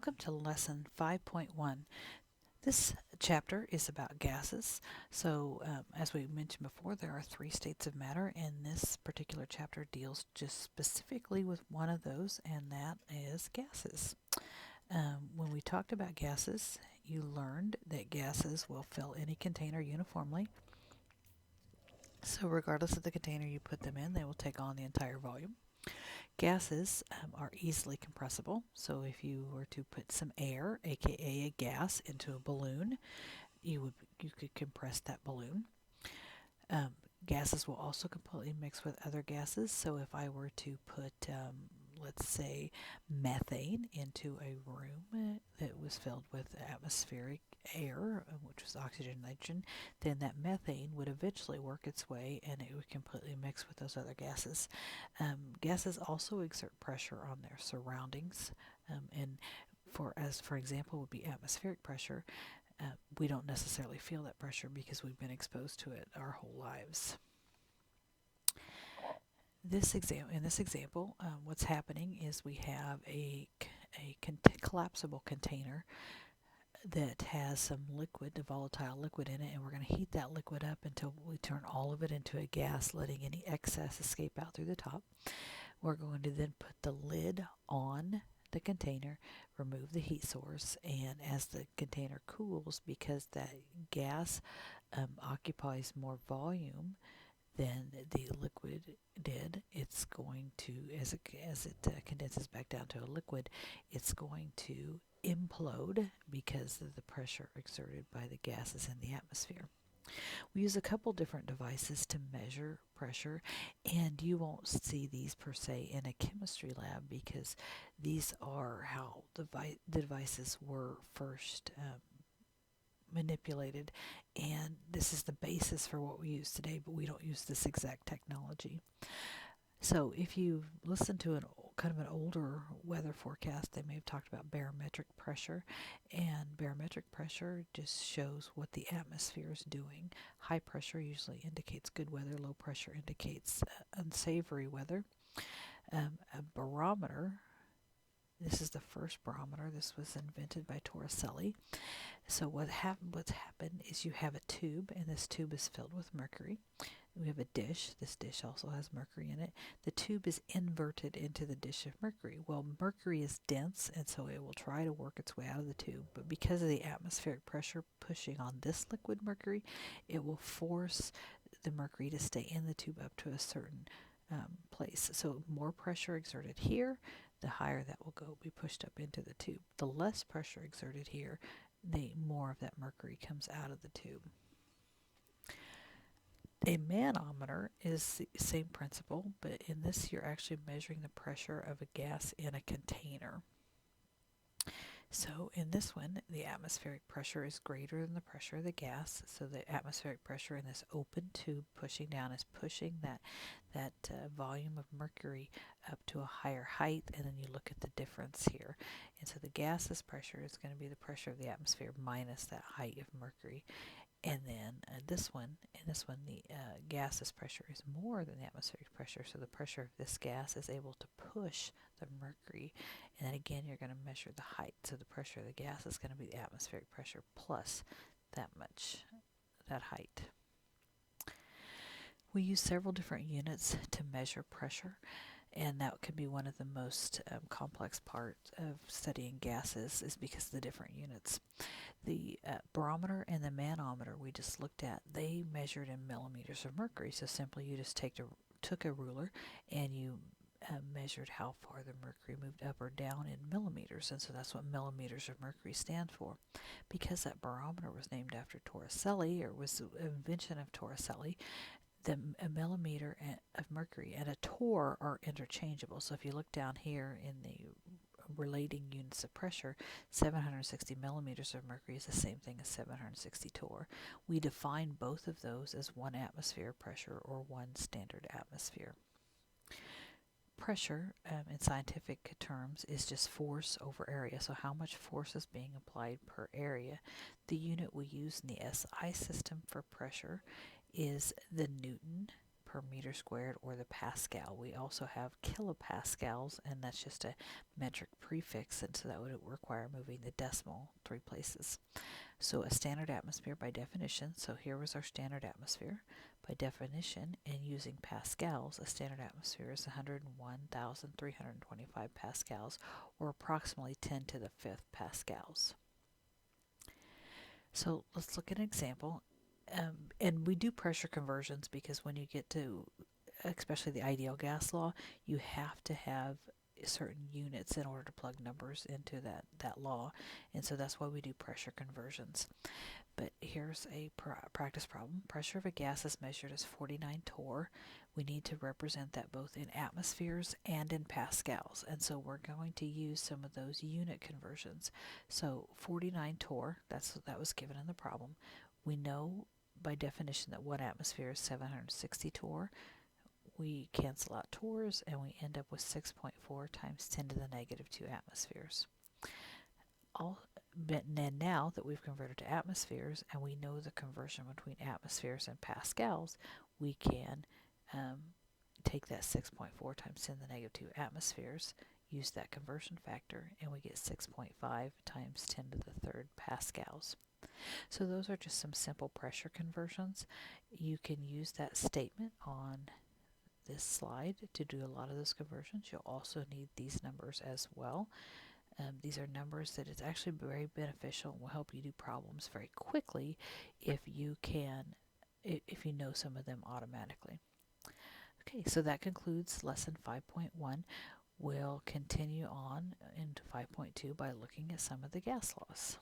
Welcome to lesson 5.1. This chapter is about gases. As we mentioned before, there are three states of matter, and this particular chapter deals just specifically with one of those, and that is gases. When we talked about gases, you learned that gases will fill any container uniformly. So regardless of the container you put them in, they will take on the entire volume. Gases are easily compressible, so if you were to put some air, aka a gas, into a balloon, you could compress that balloon. Gases will also completely mix with other gases, so if I were to put, let's say, methane into a room that was filled with atmospheric air, which was oxygen and nitrogen, then that methane would eventually work its way and it would completely mix with those other gases. Gases also exert pressure on their surroundings, and for example would be atmospheric pressure. We don't necessarily feel that pressure because we've been exposed to it our whole lives. In this example, what's happening is we have a collapsible container that has some liquid, a volatile liquid in it, and we're going to heat that liquid up until we turn all of it into a gas, letting any excess escape out through the top. We're going to then put the lid on the container, remove the heat source, and as the container cools, because that gas occupies more volume than the liquid did, it's going to, as it condenses back down to a liquid, it's going to implode because of the pressure exerted by the gases in the atmosphere. We use a couple different devices to measure pressure, and you won't see these per se in a chemistry lab because these are how the devices were first manipulated, and this is the basis for what we use today, but we don't use this exact technology. So if you listen to kind of an older weather forecast, they may have talked about barometric pressure, and barometric pressure just shows what the atmosphere is doing. High pressure usually indicates good weather, low pressure indicates unsavory weather. A barometer, this is the first barometer. This was invented by Torricelli. So what's happened is you have a tube, and this tube is filled with mercury. We have a dish. This dish also has mercury in it. The tube is inverted into the dish of mercury. Well, mercury is dense, and so it will try to work its way out of the tube. But because of the atmospheric pressure pushing on this liquid mercury, it will force the mercury to stay in the tube up to a certain place. So more pressure exerted here, the higher that will be pushed up into the tube. The less pressure exerted here, the more of that mercury comes out of the tube. A manometer is the same principle, but in this you're actually measuring the pressure of a gas in a container. So in this one, the atmospheric pressure is greater than the pressure of the gas. So the atmospheric pressure in this open tube pushing down is pushing that volume of mercury up to a higher height, and then you look at the difference here. And so the gaseous pressure is going to be the pressure of the atmosphere minus that height of mercury. And then in this one, the gaseous pressure is more than the atmospheric pressure, so the pressure of this gas is able to push the mercury. And then again, you're going to measure the height, so the pressure of the gas is going to be the atmospheric pressure plus that height. We use several different units to measure pressure, and that could be one of the most complex parts of studying gases, is because of the different units. The barometer and the manometer we just looked at, they measured in millimeters of mercury. So simply you just took a ruler and you measured how far the mercury moved up or down in millimeters, and so that's what millimeters of mercury stand for. Because that barometer was named after Torricelli, or was the invention of Torricelli, a millimeter of mercury and a torr are interchangeable. So if you look down here in the relating units of pressure, 760 millimeters of mercury is the same thing as 760 torr. We define both of those as 1 atmosphere pressure or 1 standard atmosphere. Pressure, in scientific terms, is just force over area. So how much force is being applied per area. The unit we use in the SI system for pressure is the Newton per meter squared, or the Pascal. We also have kilopascals, and that's just a metric prefix, and so that would require moving the decimal 3 places. So a standard atmosphere by definition, so here was our standard atmosphere. By definition, and using pascals, a standard atmosphere is 101,325 pascals, or approximately 10 to the 5th pascals. So let's look at an example. And we do pressure conversions because when you get to, especially the ideal gas law, you have to have certain units in order to plug numbers into that law, and so that's why we do pressure conversions. But here's a practice problem. Pressure of a gas is measured as 49 torr. We need to represent that both in atmospheres and in pascals, and so we're going to use some of those unit conversions. So 49 torr, that was given in the problem. We know by definition that 1 atmosphere is 760 torr. We cancel out torrs and we end up with 6.4 times 10 to the negative 2 atmospheres. But now that we've converted to atmospheres and we know the conversion between atmospheres and pascals, we can take that 6.4 times 10 to the negative 2 atmospheres, use that conversion factor, and we get 6.5 times 10 to the 3rd pascals. So those are just some simple pressure conversions. You can use that statement on this slide to do a lot of those conversions. You'll also need these numbers as well. These are numbers that it's actually very beneficial and will help you do problems very quickly if you know some of them automatically. Okay, so that concludes lesson 5.1. We'll continue on into 5.2 by looking at some of the gas laws.